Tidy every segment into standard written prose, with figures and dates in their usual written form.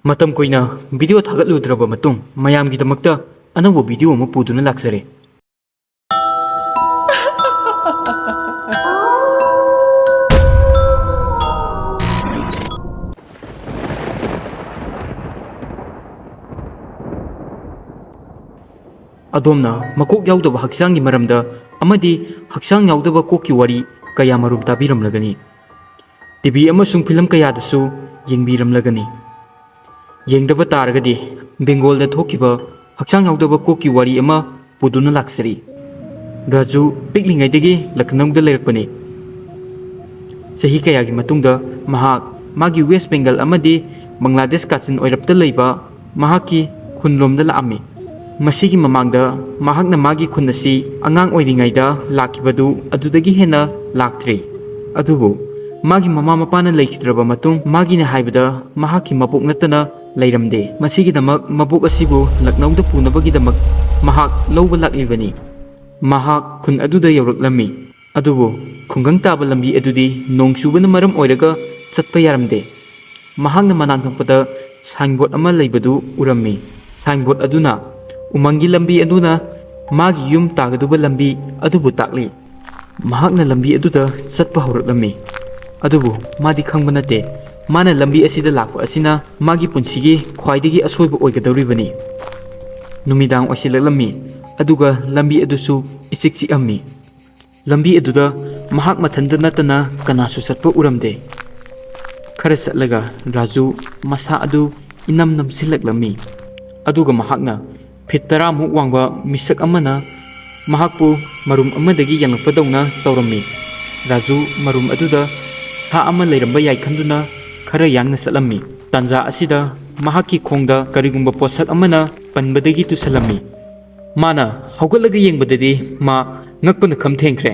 ꯃꯇꯝ ꯀꯨꯏꯅ ꯚꯤꯗꯤꯑꯣ ꯊꯥꯒꯠꯂꯨꯗ꯭ꯔꯕ ꯃꯇꯨꯡ ꯃꯌꯥꯝꯒꯤꯗꯃꯛꯇ ꯑꯅꯧꯕ ꯚꯤꯗꯤꯑꯣ ꯑꯃ ꯄꯨꯗꯨꯅ ꯂꯥꯛꯆꯔꯦ꯫ ꯑꯗꯣꯝꯅ ꯃꯀꯣꯛ ꯌꯥꯎꯗꯕ ꯍꯛꯆꯥꯡꯒꯤ ꯃꯔꯝꯗ ꯑꯃꯗꯤ ꯍꯛꯆꯥꯡ ꯌꯥꯎꯗꯕ ꯀꯣꯛꯀꯤ ꯋꯥꯔꯤ ꯀꯌꯥ ꯃꯔꯨꯝ ꯇꯥꯕꯤꯔꯝꯂꯒꯅꯤ꯫ ꯇꯤꯚꯤ ꯑꯃꯁꯨꯡ ꯐꯤꯂꯝ ꯀꯌꯥꯗꯁꯨ ꯌꯦꯡꯕꯤꯔꯝꯂꯒꯅꯤ꯫ ꯌꯦꯡꯗꯕ ꯇꯥꯔꯒꯗꯤ ꯕꯦꯡꯒꯣꯜꯗ ꯊꯣꯛꯈꯤꯕ ꯍꯛꯆꯥꯡ ꯌꯥꯎꯗꯕ ꯀꯣꯛꯀꯤ ꯋꯥꯔꯤ ꯑꯃ ꯄꯨꯗꯨꯅ ꯂꯥꯛꯆꯔꯤ꯫ ꯔꯥꯖꯨ ꯄꯤꯛꯂꯤꯉꯩꯗꯒꯤ ꯂꯈꯅꯧꯗ ꯂꯩꯔꯛꯄꯅꯤ꯫ ꯆꯍꯤ ꯀꯌꯥꯒꯤ ꯃꯇꯨꯡꯗ ꯃꯍꯥꯛ ꯃꯥꯒꯤ ꯋꯦꯁ ꯕꯦꯡꯒꯜ ꯑꯃꯗꯤ ꯕꯪꯒ꯭ꯂꯥꯗꯦꯁ ꯀꯥꯆꯤꯟ ꯑꯣꯏꯔꯞꯇ ꯂꯩꯕ ꯃꯍꯥꯛꯀꯤ ꯈꯨꯟꯂꯣꯝꯗ ꯂꯥꯛꯑꯝꯃꯤ꯫ ꯃꯁꯤꯒꯤ ꯃꯃꯥꯡꯗ ꯃꯍꯥꯛꯅ ꯃꯥꯒꯤ ꯈꯨꯟ ꯑꯁꯤ ꯑꯉꯥꯡ ꯑꯣꯏꯔꯤꯉꯩꯗ ꯂꯥꯛꯈꯤꯕꯗꯨ ꯑꯗꯨꯗꯒꯤ ꯍꯦꯟꯅ ꯂꯥꯛꯇ꯭ꯔꯤ꯫ ꯑꯗꯨꯕꯨ ꯃꯥꯒꯤ ꯃꯃꯥ ꯃꯄꯥꯅ ꯂꯩꯈꯤꯗ꯭ꯔꯕ ꯃꯇꯨꯡ ꯃꯥꯒꯤꯅ ꯍꯥꯏꯕꯗ ꯃꯍꯥꯛꯀꯤ ꯃꯕꯣꯛ ꯅꯠꯇꯅ ꯂꯩꯔꯝꯗꯦ꯫ ꯃꯁꯤꯒꯤꯗꯃꯛ ꯃꯕꯣꯛ ꯑꯁꯤꯕꯨ ꯂꯈꯅꯧꯗ ꯄꯨꯅꯕꯒꯤꯗꯃꯛ ꯃꯍꯥꯛ ꯂꯧꯕ ꯂꯥꯛꯂꯤꯕꯅꯤ꯫ ꯃꯍꯥꯛ ꯈꯨꯟ ꯑꯗꯨꯗ ꯌꯧꯔꯛꯂꯝꯃꯤ꯫ ꯑꯗꯨꯕꯨ ꯈꯨꯡꯒꯪ ꯇꯥꯕ ꯂꯝꯕꯤ ꯑꯗꯨꯗꯤ ꯅꯣꯡ ꯆꯨꯕꯅ ꯃꯔꯝ ꯑꯣꯏꯔꯒ ꯆꯠꯄ ꯌꯥꯔꯝꯗꯦ꯫ ꯃꯍꯥꯛꯅ ꯃꯅꯥꯛ ꯅꯛꯄꯗ ꯁꯥꯏꯟꯕꯣꯔꯗ ꯑꯃ ꯂꯩꯕꯗꯨ ꯎꯔꯝꯃꯤ꯫ ꯁꯥꯏꯟꯕꯣꯔꯗ ꯑꯗꯨꯅ ꯎꯃꯪꯒꯤ ꯂꯝꯕꯤ ꯑꯗꯨꯅ ꯃꯥꯒꯤ ꯌꯨꯝ ꯇꯥꯒꯗꯕ ꯂꯝꯕꯤ ꯑꯗꯨꯕꯨ ꯇꯥꯛꯂꯤ꯫ ꯃꯍꯥꯛꯅ ꯂꯝꯕꯤ ꯑꯗꯨꯗ ꯆꯠꯄ ꯍꯧꯔꯛꯂꯝꯃꯤ꯫ ꯑꯗꯨꯕꯨ ꯃꯥꯗꯤ ꯈꯪꯕ ꯅꯠꯇꯦ ꯃꯥꯅ ꯂꯝꯕꯤ ꯑꯁꯤꯗ ꯂꯥꯛꯄ ꯑꯁꯤꯅ ꯃꯥꯒꯤ ꯄꯨꯟꯁꯤꯒꯤ ꯈ꯭ꯋꯥꯏꯗꯒꯤ ꯑꯁꯣꯏꯕ ꯑꯣꯏꯒꯗꯧꯔꯤꯕꯅꯤ꯫ ꯅꯨꯃꯤꯗꯥꯡ ꯑꯣꯏꯁꯤꯜꯂꯛꯂꯝꯃꯤ ꯑꯗꯨꯒ ꯂꯝꯕꯤ ꯑꯗꯨꯁꯨ ꯏꯆꯤꯛ ꯆꯤꯛꯑꯝꯃꯤ꯫ ꯂꯝꯕꯤ ꯑꯗꯨꯗ ꯃꯍꯥꯛ ꯃꯊꯟꯇ ꯅꯠꯇꯅ ꯀꯅꯥꯁꯨ ꯆꯠꯄ ꯎꯔꯝꯗꯦ꯫ ꯈꯔ ꯆꯠꯂꯒ ꯔꯥꯖꯨ ꯃꯁꯥ ꯑꯗꯨ ꯏꯅꯝ ꯅꯝꯁꯤꯜꯂꯛꯂꯝꯃꯤ꯫ ꯑꯗꯨꯒ ꯃꯍꯥꯛꯅ ꯐꯤꯠ 10ꯃꯨꯛ ꯋꯥꯡꯕ ꯃꯤꯁꯛ ꯑꯃꯅ ꯃꯍꯥꯛꯄꯨ ꯃꯔꯨꯝ ꯑꯃꯗꯒꯤ ꯌꯦꯡꯂꯛꯄꯗꯧꯅ ꯇꯧꯔꯝꯃꯤ꯫ ꯔꯥꯖꯨ ꯃꯔꯨꯝ ꯑꯗꯨꯗ ꯁꯥ ꯑꯃ ꯂꯩꯔꯝꯕ ꯌꯥꯏ ꯈꯟꯗꯨꯅ ꯈꯔ ꯌꯥꯡꯅ ꯆꯠꯂꯝꯃꯤ꯫ ꯇꯥꯟꯖꯥ ꯑꯁꯤꯗ ꯃꯍꯥꯛꯀꯤ ꯈꯣꯡꯗ ꯀꯔꯤꯒꯨꯝꯕ ꯄꯣꯠꯁꯛ ꯑꯃꯅ ꯄꯟꯕꯗꯒꯤ ꯇꯨꯁꯜꯂꯝꯃꯤ꯫ ꯃꯥꯅ ꯍꯧꯒꯠꯂꯒ ꯌꯦꯡꯕꯗꯗꯤ ꯃꯥ ꯉꯛꯄꯅ ꯈꯝ ꯊꯦꯡꯈ꯭ꯔꯦ꯫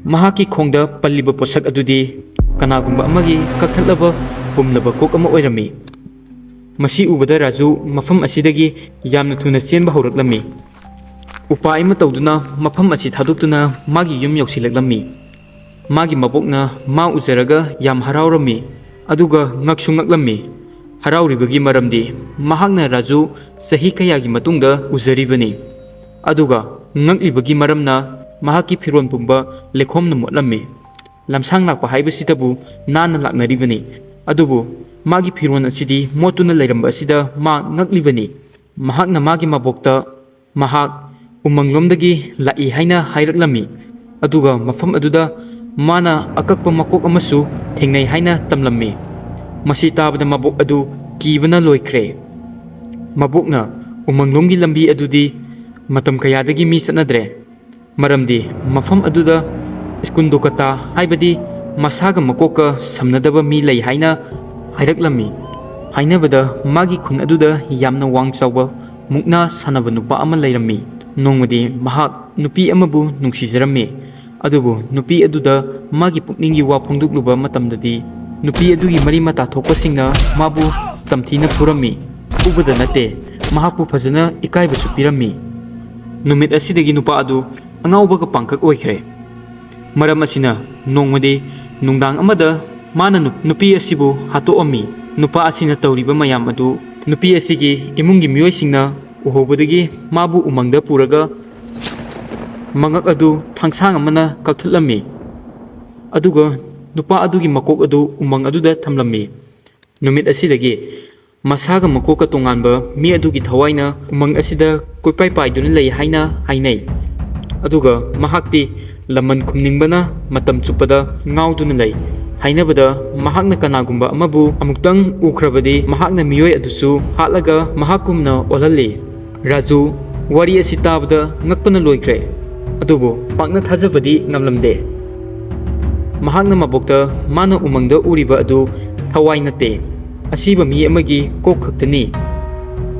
ꯃꯍꯥꯛꯀꯤ ꯈꯣꯡꯗ ꯄꯜꯂꯤꯕ ꯄꯣꯠꯁꯛ ꯑꯗꯨꯗꯤ ꯀꯅꯥꯒꯨꯝꯕ ꯑꯃꯒꯤ ꯀꯛꯊꯠꯂꯕ ꯄꯨꯝꯂꯕ ꯀꯣꯛ ꯑꯃ ꯑꯣꯏꯔꯝꯃꯤ꯫ ꯃꯁꯤ ꯎꯕꯗ ꯔꯥꯖꯨ ꯃꯐꯝ ꯑꯁꯤꯗꯒꯤ ꯌꯥꯝꯅ ꯊꯨꯅ ꯆꯦꯟꯕ ꯍꯧꯔꯛꯂꯝꯃꯤ꯫ ꯎꯄꯥꯏ ꯑꯃ ꯇꯧꯗꯨꯅ ꯃꯐꯝ ꯑꯁꯤ ꯊꯥꯗꯣꯛꯇꯨꯅ ꯃꯥꯒꯤ ꯌꯨꯝ ꯌꯧꯁꯤꯜꯂꯛꯂꯝꯃꯤ꯫ ꯃꯥꯒꯤ ꯃꯕꯣꯛꯅ ꯃꯥ ꯎꯖꯔꯒ ꯌꯥꯝ ꯍꯔꯥꯎꯔꯝꯃꯤ ꯑꯗꯨꯒ ꯉꯛꯁꯨ ꯉꯛꯂꯝꯃꯤ꯫ ꯍꯔꯥꯎꯔꯤꯕꯒꯤ ꯃꯔꯝꯗꯤ ꯃꯍꯥꯛꯅ ꯔꯥꯖꯨ ꯆꯍꯤ ꯀꯌꯥꯒꯤ ꯃꯇꯨꯡꯗ ꯎꯖꯔꯤꯕꯅꯤ꯫ ꯑꯗꯨꯒ ꯉꯛꯂꯤꯕꯒꯤ ꯃꯔꯝꯅ ꯃꯍꯥꯛꯀꯤ ꯐꯤꯔꯣꯜ ꯄꯨꯝꯕ ꯂꯩꯈꯣꯝꯅ ꯃꯣꯠꯂꯝꯃꯤ꯫ ꯂꯝꯁꯥꯡ ꯂꯥꯛꯄ ꯍꯥꯏꯕꯁꯤꯗꯕꯨ ꯅꯥꯟꯅ ꯂꯥꯛꯅꯔꯤꯕꯅꯤ꯫ ꯑꯗꯨꯕꯨ ꯃꯥꯒꯤ ꯐꯤꯔꯣꯜ ꯑꯁꯤꯗꯤ ꯃꯣꯠꯇꯨꯅ ꯂꯩꯔꯝꯕ ꯑꯁꯤꯗ ꯃꯥ ꯉꯛꯂꯤꯕꯅꯤ꯫ ꯃꯍꯥꯛꯅ ꯃꯥꯒꯤ ꯃꯕꯣꯛꯇ ꯃꯍꯥꯛ ꯎꯃꯪꯂꯣꯝꯗꯒꯤ ꯂꯥꯛꯏ ꯍꯥꯏꯅ ꯍꯥꯏꯔꯛꯂꯝꯃꯤ꯫ ꯑꯗꯨꯒ ꯃꯐꯝ ꯑꯗꯨꯗ ꯃꯥꯅ ꯑꯀꯛꯄ ꯃꯀꯣꯛ ꯑꯃꯁꯨ ꯊꯦꯡꯅꯩ ꯍꯥꯏꯅ ꯇꯝꯂꯝꯃꯤ꯫ ꯃꯁꯤ ꯇꯥꯕꯗ ꯃꯕꯣꯛ ꯑꯗꯨ ꯀꯤꯕꯅ ꯂꯣꯏꯈ꯭ꯔꯦ꯫ ꯃꯕꯣꯛꯅ ꯎꯃꯪꯂꯣꯝꯒꯤ ꯂꯝꯕꯤ ꯑꯗꯨꯗꯤ ꯃꯇꯝ ꯀꯌꯥꯗꯒꯤ ꯃꯤ ꯆꯠꯅꯗ꯭ꯔꯦ꯫ ꯃꯔꯝꯗꯤ ꯃꯐꯝ ꯑꯗꯨꯗ ꯁ꯭ꯀꯨꯟꯗꯣꯀꯇꯥ ꯍꯥꯏꯕꯗꯤ ꯃꯁꯥꯒ ꯃꯀꯣꯛꯀ ꯁꯝꯅꯗꯕ ꯃꯤ ꯂꯩ ꯍꯥꯏꯅ ꯍꯥꯏꯔꯛꯂꯝꯃꯤ꯫ ꯍꯥꯏꯅꯕꯗ ꯃꯥꯒꯤ ꯈꯨꯟ ꯑꯗꯨꯗ ꯌꯥꯝꯅ ꯋꯥꯡ ꯆꯥꯎꯕ ꯃꯨꯛꯅꯥ ꯁꯥꯟꯅꯕ ꯅꯨꯄꯥ ꯑꯃ ꯂꯩꯔꯝꯃꯤ꯫ ꯅꯣꯡꯃꯗꯤ ꯃꯍꯥꯛ ꯅꯨꯄꯤ ꯑꯃꯕꯨ ꯅꯨꯡꯁꯤꯖꯔꯝꯃꯤ꯫ ꯑꯗꯨꯕꯨ ꯅꯨꯄꯤ ꯑꯗꯨꯗ ꯃꯥꯒꯤ ꯄꯨꯛꯅꯤꯡꯒꯤ ꯋꯥ ꯐꯣꯡꯗꯣꯛꯂꯨꯕ ꯃꯇꯝꯗꯗꯤ ꯅꯨꯄꯤ ꯑꯗꯨꯒꯤ ꯃꯔꯤ ꯃꯇꯥ ꯊꯣꯛꯄꯁꯤꯡꯅ ꯃꯥꯕꯨ ꯇꯝꯊꯤꯅ ꯐꯨꯔꯝꯃꯤ꯫ ꯐꯨꯕꯗ ꯅꯠꯇꯦ ꯃꯍꯥꯛꯄꯨ ꯐꯖꯅ ꯏꯀꯥꯏꯕꯁꯨ ꯄꯤꯔꯝꯃꯤ꯫ ꯅꯨꯃꯤꯠ ꯑꯁꯤꯗꯒꯤ ꯅꯨꯄꯥ ꯑꯗꯨ ꯑꯉꯥꯎꯕꯒ ꯄꯥꯡꯈꯛ ꯑꯣꯏꯈ꯭ꯔꯦ꯫ ꯃꯔꯝ ꯑꯁꯤꯅ ꯅꯣꯡꯃꯗꯤ ꯅꯨꯡꯗꯥꯡ ꯑꯃꯗ ꯃꯥꯅ ꯅꯨꯄꯤ ꯑꯁꯤꯕꯨ ꯍꯥꯠꯇꯣꯛꯑꯝꯃꯤ꯫ ꯅꯨꯄꯥ ꯑꯁꯤꯅ ꯇꯧꯔꯤꯕ ꯃꯌꯥꯝ ꯑꯗꯨ ꯅꯨꯄꯤ ꯑꯁꯤꯒꯤ ꯏꯃꯨꯡꯒꯤ ꯃꯤꯑꯣꯏꯁꯤꯡꯅ ꯎꯍꯧꯕꯗꯒꯤ ꯃꯥꯕꯨ ꯎꯃꯪꯗ ꯄꯨꯔꯒ ꯃꯉꯛ ꯑꯗꯨ ꯊꯥꯡꯁꯥꯡ ꯑꯃꯅ ꯀꯛꯊꯠꯂꯝꯃꯤ꯫ ꯑꯗꯨꯒ ꯅꯨꯄꯥ ꯑꯗꯨꯒꯤ ꯃꯀꯣꯛ ꯑꯗꯨ ꯎꯃꯪ ꯑꯗꯨꯗ ꯊꯝꯂꯝꯃꯤ꯫ ꯅꯨꯃꯤꯠ ꯑꯁꯤꯗꯒꯤ ꯃꯁꯥꯒ ꯃꯀꯣꯛꯀ ꯇꯣꯉꯥꯟꯕ ꯃꯤ ꯑꯗꯨꯒꯤ ꯊꯋꯥꯏꯅ ꯎꯃꯪ ꯑꯁꯤꯗ ꯀꯣꯏꯄꯥꯏ ꯄꯥꯏꯗꯨꯅ ꯂꯩ ꯍꯥꯏꯅ ꯍꯥꯏꯅꯩ꯫ ꯑꯗꯨꯒ ꯃꯍꯥꯛꯇꯤ ꯂꯃꯟ ꯈꯨꯝꯅꯤꯡꯕꯅ ꯃꯇꯝ ꯆꯨꯞꯄꯗ ꯉꯥꯎꯗꯨꯅ ꯂꯩ꯫ ꯍꯥꯏꯅꯕꯗ ꯃꯍꯥꯛꯅ ꯀꯅꯥꯒꯨꯝꯕ ꯑꯃꯕꯨ ꯑꯃꯨꯛꯇꯪ ꯎꯈ꯭ꯔꯕꯗꯤ ꯃꯍꯥꯛꯅ ꯃꯤꯑꯣꯏ ꯑꯗꯨꯁꯨ ꯍꯥꯠꯂꯒ ꯃꯍꯥꯛꯀꯨꯝꯅ ꯑꯣꯜꯍꯜꯂꯤ꯫ ꯔꯥꯖꯨ ꯋꯥꯔꯤ ꯑꯁꯤ ꯇꯥꯕꯗ ꯉꯛꯄꯅ ꯂꯣꯏꯈ꯭ꯔꯦ꯫ ꯑꯗꯨꯕꯨ ꯄꯥꯛꯅ ꯊꯥꯖꯕꯗꯤ ꯉꯝꯂꯝꯗꯦ꯫ ꯃꯍꯥꯛꯅ ꯃꯕꯣꯛꯇ ꯃꯥꯅ ꯎꯃꯪꯗ ꯎꯔꯤꯕ ꯑꯗꯨ ꯊꯋꯥꯏ ꯅꯠꯇꯦ ꯑꯁꯤꯕ ꯃꯤ ꯑꯃꯒꯤ ꯀꯣꯛ ꯈꯛꯇꯅꯤ꯫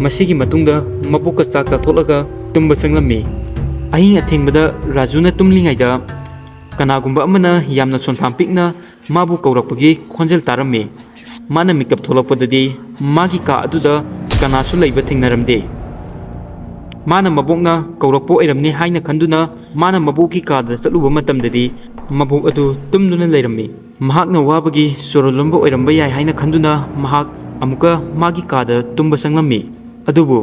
ꯃꯁꯤꯒꯤ ꯃꯇꯨꯡꯗ ꯃꯕꯣꯛꯀ ꯆꯥꯛ ꯆꯥꯊꯣꯛꯂꯒ ꯇꯨꯝꯕ ꯆꯪꯂꯝꯃꯤ꯫ ꯑꯍꯤꯡ ꯑꯊꯦꯡꯕꯗ ꯔꯥꯖꯨꯅ ꯇꯨꯝꯂꯤꯉꯩꯗ ꯀꯅꯥꯒꯨꯝꯕ ꯑꯃꯅ ꯌꯥꯝꯅ ꯁꯣꯟꯐꯥꯝ ꯄꯤꯛꯅ ꯃꯥꯕꯨ ꯀꯧꯔꯛꯄꯒꯤ ꯈꯣꯟꯖꯦꯜ ꯇꯥꯔꯝꯃꯤ꯫ ꯃꯥꯅ ꯃꯤꯀꯞ ꯊꯣꯛꯂꯛꯄꯗꯗꯤ ꯃꯥꯒꯤ ꯀꯥ ꯑꯗꯨꯗ ꯀꯅꯥꯁꯨ ꯂꯩꯕ ꯊꯦꯡꯅꯔꯝꯗꯦ꯫ ꯃꯥꯅ ꯃꯕꯣꯛꯅ ꯀꯧꯔꯛꯄ ꯑꯣꯏꯔꯝꯅꯤ ꯍꯥꯏꯅ ꯈꯟꯗꯨꯅ ꯃꯥꯅ ꯃꯕꯣꯛꯀꯤ ꯀꯥꯗ ꯆꯠꯂꯨꯕ ꯃꯇꯝꯗꯗꯤ ꯃꯕꯣꯛ ꯑꯗꯨ ꯇꯨꯝꯗꯨꯅ ꯂꯩꯔꯝꯃꯤ꯫ ꯃꯍꯥꯛꯅ ꯋꯥꯕꯒꯤ ꯆꯣꯔꯂꯣꯟꯕ ꯑꯣꯏꯔꯝꯕ ꯌꯥꯏ ꯍꯥꯏꯅ ꯈꯟꯗꯨꯅ ꯃꯍꯥꯛ ꯑꯃꯨꯛꯀ ꯃꯥꯒꯤ ꯀꯥꯗ ꯇꯨꯝꯕ ꯆꯪꯂꯝꯃꯤ꯫ ꯑꯗꯨꯕꯨ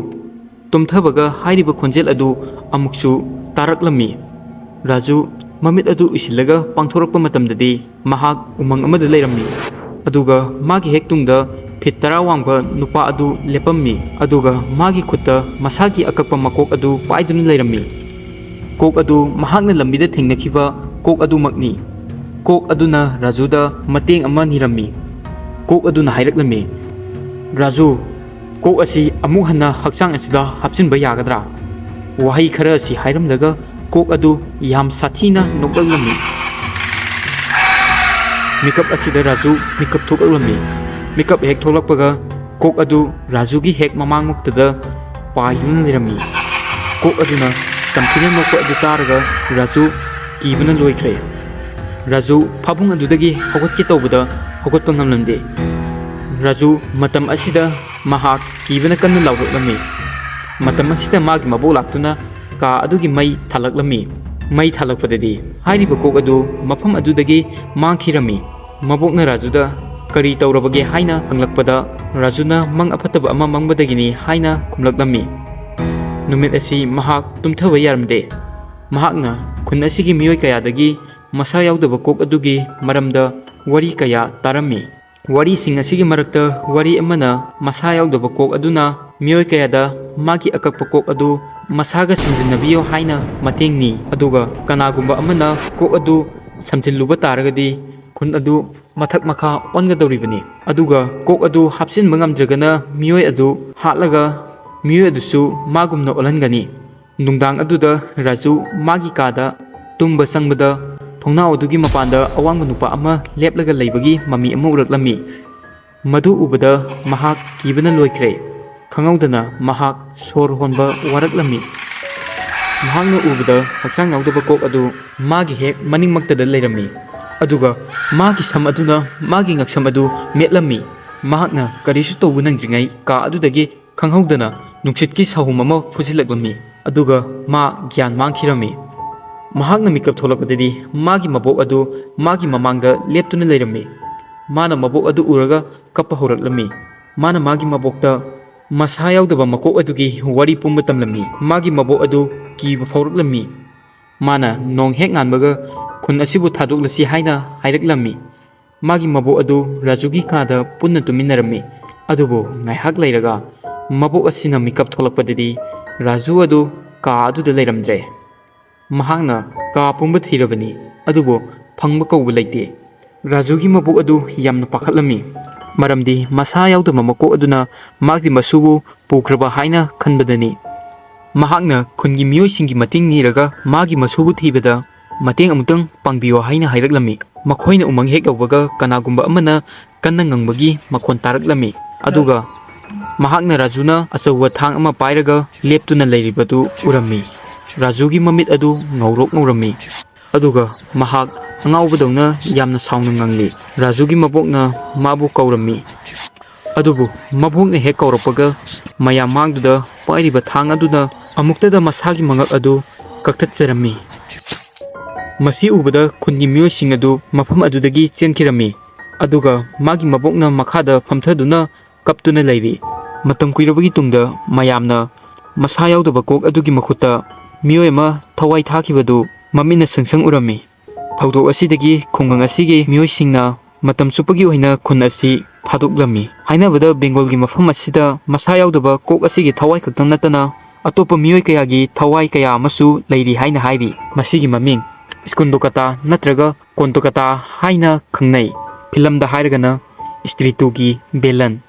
ꯇꯨꯝꯊꯕꯒ ꯍꯥꯏꯔꯤꯕ ꯈꯣꯟꯖꯦꯜ ꯑꯗꯨ ꯑꯃꯨꯛꯁꯨ ꯇꯥꯔꯛꯂꯝꯃꯤ꯫ ꯔꯥꯖꯨ ꯃꯃꯤꯠ ꯑꯗꯨ ꯎꯏꯁꯤꯜꯂꯒ ꯄꯥꯡꯊꯣꯔꯛꯄ ꯃꯇꯝꯗꯗꯤ ꯃꯍꯥꯛ ꯎꯃꯪ ꯑꯃꯗ ꯂꯩꯔꯝꯃꯤ꯫ ꯑꯗꯨꯒ ꯃꯥꯒꯤ ꯍꯦꯛ ꯇꯨꯡꯗ ꯐꯤꯠ 10 ꯋꯥꯡꯕ ꯅꯨꯄꯥ ꯑꯗꯨ ꯂꯦꯞꯄꯝꯃꯤ꯫ ꯑꯗꯨꯒ ꯃꯥꯒꯤ ꯈꯨꯠꯇ ꯃꯁꯥꯒꯤ ꯑꯀꯛꯄ ꯃꯀꯣꯛ ꯑꯗꯨ ꯄꯥꯏꯗꯨꯅ ꯂꯩꯔꯝꯃꯤ꯫ ꯀꯣꯛ ꯑꯗꯨ ꯃꯍꯥꯛꯅ ꯂꯝꯕꯤꯗ ꯊꯦꯡꯅꯈꯤꯕ ꯀꯣꯛ ꯑꯗꯨꯃꯛꯅꯤ꯫ ꯀꯣꯛ ꯑꯗꯨꯅ ꯔꯥꯖꯨꯗ ꯃꯇꯦꯡ ꯑꯃ ꯅꯤꯔꯝꯃꯤ꯫ ꯀꯣꯛ ꯑꯗꯨꯅ ꯍꯥꯏꯔꯛꯂꯝꯃꯤ, "ꯔꯥꯖꯨ, ꯀꯣꯛ ꯑꯁꯤ ꯑꯃꯨꯛ ꯍꯟꯅ ꯍꯛꯆꯥꯡ ꯑꯁꯤꯗ ꯍꯥꯞꯆꯤꯟꯕ ꯌꯥꯒꯗ꯭ꯔꯥ?" ꯋꯥꯍꯩ ꯈꯔ ꯑꯁꯤ ꯍꯥꯏꯔꯝꯂꯒ ꯀꯣꯛ ꯑꯗꯨ ꯌꯥꯝ ꯁꯥꯊꯤꯅ ꯅꯣꯛꯂꯛꯂꯝꯃꯤ꯫ ꯃꯤꯀꯞ ꯑꯁꯤꯗ ꯔꯥꯖꯨ ꯃꯤꯀꯞ ꯊꯣꯛꯂꯛꯂꯝꯃꯤ꯫ ꯃꯤꯀꯞ ꯍꯦꯛ ꯊꯣꯛꯂꯛꯄꯒ ꯀꯣꯛ ꯑꯗꯨ ꯔꯥꯖꯨꯒꯤ ꯍꯦꯛ ꯃꯃꯥꯡꯃꯛꯇꯗ ꯄꯥꯏꯗꯨꯅ ꯂꯩꯔꯝꯃꯤ꯫ ꯀꯣꯛ ꯑꯗꯨꯅ ꯇꯝꯊꯤꯅ ꯅꯣꯛꯄ ꯑꯗꯨ ꯇꯥꯔꯒ ꯔꯥꯖꯨ ꯀꯤꯕꯅ ꯂꯣꯏꯈ꯭ꯔꯦ꯫ ꯔꯥꯖꯨ ꯐꯃꯨꯡ ꯑꯗꯨꯗꯒꯤ ꯍꯧꯒꯠꯀꯦ ꯇꯧꯕꯗ ꯍꯧꯒꯠꯄ ꯉꯝꯂꯝꯗꯦ꯫ ꯔꯥꯖꯨ ꯃꯇꯝ ꯑꯁꯤꯗ ꯃꯍꯥꯛ ꯀꯤꯕꯅ ꯀꯟꯅ ꯂꯥꯎꯔꯛꯂꯝꯃꯤ꯫ ꯃꯇꯝ ꯑꯁꯤꯗ ꯃꯥꯒꯤ ꯃꯕꯣꯛ ꯂꯥꯛꯇꯨꯅ ꯀꯥ ꯑꯗꯨꯒꯤ ꯃꯩ ꯊꯥꯜꯂꯛꯂꯝꯃꯤ꯫ ꯃꯩ ꯊꯥꯜꯂꯛꯄꯗꯗꯤ ꯍꯥꯏꯔꯤꯕ ꯀꯣꯛ ꯑꯗꯨ ꯃꯐꯝ ꯑꯗꯨꯗꯒꯤ ꯃꯥꯡꯈꯤꯔꯝꯃꯤ꯫ ꯃꯕꯣꯛꯅ ꯔꯥꯖꯨꯗ ꯀꯔꯤ ꯇꯧꯔꯕꯒꯦ ꯍꯥꯏꯅ ꯍꯪꯂꯛꯄꯗ ꯔꯥꯖꯨꯅ ꯃꯪ ꯑꯐꯠꯇꯕ ꯑꯃ ꯃꯪꯕꯗꯒꯤꯅꯤ ꯍꯥꯏꯅ ꯈꯨꯝꯂꯛꯂꯝꯃꯤ꯫ ꯅꯨꯃꯤꯠ ꯑꯁꯤ ꯃꯍꯥꯛ ꯇꯨꯝꯊꯕ ꯌꯥꯔꯝꯗꯦ꯫ ꯃꯍꯥꯛꯅ ꯈꯨꯟ ꯑꯁꯤꯒꯤ ꯃꯤꯑꯣꯏ ꯀꯌꯥꯗꯒꯤ ꯃꯁꯥ ꯌꯥꯎꯗꯕ ꯀꯣꯛ ꯑꯗꯨꯒꯤ ꯃꯔꯝꯗ ꯋꯥꯔꯤ ꯀꯌꯥ ꯇꯥꯔꯝꯃꯤ꯫ ꯋꯥꯔꯤꯁꯤꯡ ꯑꯁꯤꯒꯤ ꯃꯔꯛꯇ ꯋꯥꯔꯤ ꯑꯃꯅ ꯃꯁꯥ ꯌꯥꯎꯗꯕ ꯀꯣꯛ ꯑꯗꯨꯅ ꯃꯤꯑꯣꯏ ꯀꯌꯥꯗ ꯃꯥꯒꯤ ꯑꯀꯛꯄ ꯀꯣꯛ ꯑꯗꯨ ꯃꯁꯥꯒ ꯁꯝꯖꯤꯟꯅꯕꯤꯌꯣ ꯍꯥꯏꯅ ꯃꯇꯦꯡ ꯅꯤ꯫ ꯑꯗꯨꯒ ꯀꯅꯥꯒꯨꯝꯕ ꯑꯃꯅ ꯀꯣꯛ ꯑꯗꯨ ꯁꯝꯖꯤꯜꯂꯨꯕ ꯇꯥꯔꯒꯗꯤ ꯈꯨꯟ ꯑꯗꯨ ꯃꯊꯛ ꯃꯈꯥ ꯑꯣꯟꯒꯗꯧꯔꯤꯕꯅꯤ꯫ ꯑꯗꯨꯒ ꯀꯣꯛ ꯑꯗꯨ ꯍꯥꯞꯆꯤꯟꯕ ꯉꯝꯗ꯭ꯔꯒꯅ ꯃꯤꯑꯣꯏ ꯑꯗꯨ ꯍꯥꯠꯂꯒ ꯃꯤꯑꯣꯏ ꯑꯗꯨꯁꯨ ꯃꯥꯒꯨꯝꯅ ꯑꯣꯜꯍꯟꯒꯅꯤ꯫ ꯅꯨꯡꯗꯥꯡ ꯑꯗꯨꯗ ꯔꯥꯖꯨ ꯃꯥꯒꯤ ꯀꯥꯗ ꯇꯨꯝꯕ ꯆꯪꯕꯗ ꯊꯣꯡꯅꯥꯎ ꯑꯗꯨꯒꯤ ꯃꯄꯥꯟꯗ ꯑꯋꯥꯡꯕ ꯅꯨꯄꯥ ꯑꯃ ꯂꯦꯞꯂꯒ ꯂꯩꯕꯒꯤ ꯃꯃꯤ ꯑꯃ ꯎꯔꯛꯂꯝꯃꯤ꯫ ꯃꯗꯨ ꯎꯕꯗ ꯃꯍꯥꯛ ꯀꯤꯕꯅ ꯂꯣꯏꯈ꯭ꯔꯦ꯫ ꯈꯪꯍꯧꯗꯅ ꯃꯍꯥꯛ ꯁꯣꯔ ꯍꯣꯟꯕ ꯋꯥꯔꯛꯂꯝꯃꯤ꯫ ꯃꯍꯥꯛꯅ ꯎꯕꯗ ꯍꯛꯆꯥꯡ ꯌꯥꯎꯗꯕ ꯀꯣꯛ ꯑꯗꯨ ꯃꯥꯒꯤ ꯍꯦꯛ ꯃꯅꯤꯡꯃꯛꯇꯗ ꯂꯩꯔꯝꯃꯤ꯫ ꯑꯗꯨꯒ ꯃꯥꯒꯤ ꯁꯝ ꯑꯗꯨꯅ ꯃꯥꯒꯤ ꯉꯛꯁꯝ ꯑꯗꯨ ꯃꯦꯠꯂꯝꯃꯤ꯫ ꯃꯍꯥꯛꯅ ꯀꯔꯤꯁꯨ ꯇꯧꯕ ꯅꯪꯗ꯭ꯔꯤꯉꯩ ꯀꯥ ꯑꯗꯨꯗꯒꯤ ꯈꯪꯍꯧꯗꯅ ꯅꯨꯡꯁꯤꯠꯀꯤ ꯁꯥꯍꯨꯝ ꯑꯃ ꯐꯨꯖꯤꯜꯂꯛꯂꯝꯃꯤ꯫ ꯑꯗꯨꯒ ꯃꯥ ꯒ꯭ꯌꯥꯟ ꯃꯥꯡꯈꯤꯔꯝꯃꯤ꯫ ꯃꯍꯥꯛꯅ ꯃꯤꯀꯞ ꯊꯣꯛꯂꯛꯄꯗꯗꯤ ꯃꯥꯒꯤ ꯃꯕꯣꯛ ꯑꯗꯨ ꯃꯥꯒꯤ ꯃꯃꯥꯡꯗ ꯂꯦꯞꯇꯨꯅ ꯂꯩꯔꯝꯃꯤ꯫ ꯃꯥꯅ ꯃꯕꯣꯛ ꯑꯗꯨ ꯎꯔꯒ ꯀꯞꯄ ꯍꯧꯔꯛꯂꯝꯃꯤ꯫ ꯃꯥꯅ ꯃꯥꯒꯤ ꯃꯕꯣꯛꯇ ꯃꯁꯥ ꯌꯥꯎꯗꯕ ꯃꯀꯣꯛ ꯑꯗꯨꯒꯤ ꯋꯥꯔꯤ ꯄꯨꯝꯕ ꯇꯝꯂꯝꯃꯤ꯫ ꯃꯥꯒꯤ ꯃꯕꯣꯛ ꯑꯗꯨ ꯀꯤꯕ ꯐꯥꯎꯔꯛꯂꯝꯃꯤ꯫ ꯃꯥꯅ ꯅꯣꯡ ꯍꯦꯛ ꯉꯥꯟꯕꯒ ꯈꯨꯟ ꯑꯁꯤꯕꯨ ꯊꯥꯗꯣꯛꯂꯁꯤ ꯍꯥꯏꯅ ꯍꯥꯏꯔꯛꯂꯝꯃꯤ꯫ ꯃꯥꯒꯤ ꯃꯕꯣꯛ ꯑꯗꯨ ꯔꯥꯖꯨꯒꯤ ꯀꯥꯗ ꯄꯨꯟꯅ ꯇꯨꯃꯤꯟꯅꯔꯝꯃꯤ꯫ ꯑꯗꯨꯕꯨ ꯉꯥꯏꯍꯥꯛ ꯂꯩꯔꯒ ꯃꯕꯣꯛ ꯑꯁꯤꯅ ꯃꯤꯀꯞ ꯊꯣꯛꯂꯛꯄꯗꯗꯤ ꯔꯥꯖꯨ ꯑꯗꯨ ꯀꯥ ꯑꯗꯨꯗ ꯂꯩꯔꯝꯗ꯭ꯔꯦ꯫ ꯃꯍꯥꯛꯅ ꯀꯥ ꯄꯨꯝꯕ ꯊꯤꯔꯕꯅꯤ ꯑꯗꯨꯕꯨ ꯐꯪꯕ ꯀꯧꯕ ꯂꯩꯇꯦ꯫ ꯔꯥꯖꯨꯒꯤ ꯃꯕꯣꯛ ꯑꯗꯨ ꯌꯥꯝꯅ ꯄꯥꯈꯠꯂꯝꯃꯤ꯫ ꯃꯔꯝꯗꯤ ꯃꯁꯥ ꯌꯥꯎꯗꯕ ꯃꯀꯣꯛ ꯑꯗꯨꯅ ꯃꯥꯒꯤ ꯃꯁꯨꯕꯨ ꯄꯨꯈ꯭ꯔꯕ ꯍꯥꯏꯅ ꯈꯟꯕꯗꯅꯤ꯫ ꯃꯍꯥꯛꯅ ꯈꯨꯟꯒꯤ ꯃꯤꯑꯣꯏꯁꯤꯡꯒꯤ ꯃꯇꯦꯡ ꯅꯤꯔꯒ ꯃꯥꯒꯤ ꯃꯁꯨꯕꯨ ꯊꯤꯕꯗ ꯃꯇꯦꯡ ꯑꯃꯨꯛꯇꯪ ꯄꯥꯡꯕꯤꯌꯣ ꯍꯥꯏꯅ ꯍꯥꯏꯔꯛꯂꯝꯃꯤ꯫ ꯃꯈꯣꯏꯅ ꯎꯃꯪ ꯍꯦꯛ ꯌꯧꯕꯒ ꯀꯅꯥꯒꯨꯝꯕ ꯑꯃꯅ ꯀꯟꯅ ꯉꯪꯕꯒꯤ ꯃꯈꯣꯟ ꯇꯥꯔꯛꯂꯝꯃꯤ꯫ ꯑꯗꯨꯒ ꯃꯍꯥꯛꯅ ꯔꯥꯖꯨꯅ ꯑꯆꯧꯕ ꯊꯥꯡ ꯑꯃ ꯄꯥꯏꯔꯒ ꯂꯦꯞꯇꯨꯅ ꯂꯩꯔꯤꯕꯗꯨ ꯎꯔꯝꯃꯤ꯫ ꯔꯥꯖꯨꯒꯤ ꯃꯃꯤꯠ ꯑꯗꯨ ꯉꯧꯔꯣꯛ ꯉꯧꯔꯝꯃꯤ꯫ ꯑꯗꯨꯒ ꯃꯍꯥꯛ ꯑꯉꯥꯎꯕꯗꯧꯅ ꯌꯥꯝꯅ ꯁꯥꯎꯅ ꯉꯪꯂꯤ꯫ ꯔꯥꯖꯨꯒꯤ ꯃꯕꯣꯛꯅ ꯃꯥꯕꯨ ꯀꯧꯔꯝꯃꯤ꯫ ꯑꯗꯨꯕꯨ ꯃꯕꯣꯛꯅ ꯍꯦꯛ ꯀꯧꯔꯛꯄꯒ ꯃꯌꯥꯝ ꯃꯥꯡꯗꯨꯗ ꯄꯥꯏꯔꯤꯕ ꯊꯥꯡ ꯑꯗꯨꯅ ꯑꯃꯨꯛꯇꯗ ꯃꯁꯥꯒꯤ ꯃꯉꯛ ꯑꯗꯨ ꯀꯛꯊꯠꯆꯔꯝꯃꯤ꯫ ꯃꯁꯤ ꯎꯕꯗ ꯈꯨꯟꯒꯤ ꯃꯤꯑꯣꯏꯁꯤꯡ ꯑꯗꯨ ꯃꯐꯝ ꯑꯗꯨꯗꯒꯤ ꯆꯦꯟꯈꯤꯔꯝꯃꯤ꯫ ꯑꯗꯨꯒ ꯃꯥꯒꯤ ꯃꯕꯣꯛꯅ ꯃꯈꯥꯗ ꯐꯝꯊꯗꯨꯅ ꯀꯞꯇꯨꯅ ꯂꯩꯔꯤ꯫ ꯃꯇꯝ ꯀꯨꯏꯔꯕꯒꯤ ꯇꯨꯡꯗ ꯃꯌꯥꯝꯅ ꯃꯁꯥ ꯌꯥꯎꯗꯕ ꯀꯣꯛ ꯑꯗꯨꯒꯤ ꯃꯈꯨꯠꯇ ꯃꯤꯑꯣꯏ ꯑꯃ ꯊꯋꯥꯏ ꯊꯥꯈꯤꯕꯗꯨ ꯃꯃꯤꯠꯅ ꯁꯪ ꯎꯔꯝꯃꯤ꯫ ꯊꯧꯗꯣꯛ ꯑꯁꯤꯗꯒꯤ ꯈꯨꯡꯒꯪ ꯑꯁꯤꯒꯤ ꯃꯤꯑꯣꯏꯁꯤꯡꯅ ꯃꯇꯝ ꯆꯨꯞꯄꯒꯤ ꯑꯣꯏꯅ ꯈꯨꯟ ꯑꯁꯤ ꯊꯥꯗꯣꯛꯂꯝꯃꯤ꯫ ꯍꯥꯏꯅꯕꯗ ꯕꯦꯡꯒꯣꯜꯒꯤ ꯃꯐꯝ ꯑꯁꯤꯗ ꯃꯁꯥ ꯌꯥꯎꯗꯕ ꯀꯣꯛ ꯑꯁꯤꯒꯤ ꯊꯋꯥꯏ ꯈꯛꯇꯪ ꯅꯠꯇꯅ ꯑꯇꯣꯞꯄ ꯃꯤꯑꯣꯏ ꯀꯌꯥꯒꯤ ꯊꯋꯥꯏ ꯀꯌꯥ ꯑꯃꯁꯨ ꯂꯩꯔꯤ ꯍꯥꯏꯅ ꯍꯥꯏꯔꯤ꯫ ꯃꯁꯤꯒꯤ ꯃꯃꯤꯡ ꯁ꯭ꯀꯨꯟꯗꯣꯀꯇꯥ ꯅꯠꯇ꯭ꯔꯒ ꯀꯣꯟꯇꯣꯀꯇꯥ ꯍꯥꯏꯅ ꯈꯪꯅꯩ꯫ ꯐꯤꯂꯝꯗ ꯍꯥꯏꯔꯒꯅ ꯁ꯭ꯇ꯭ꯔꯤ 2ꯒꯤ ꯕꯦꯂꯟ꯫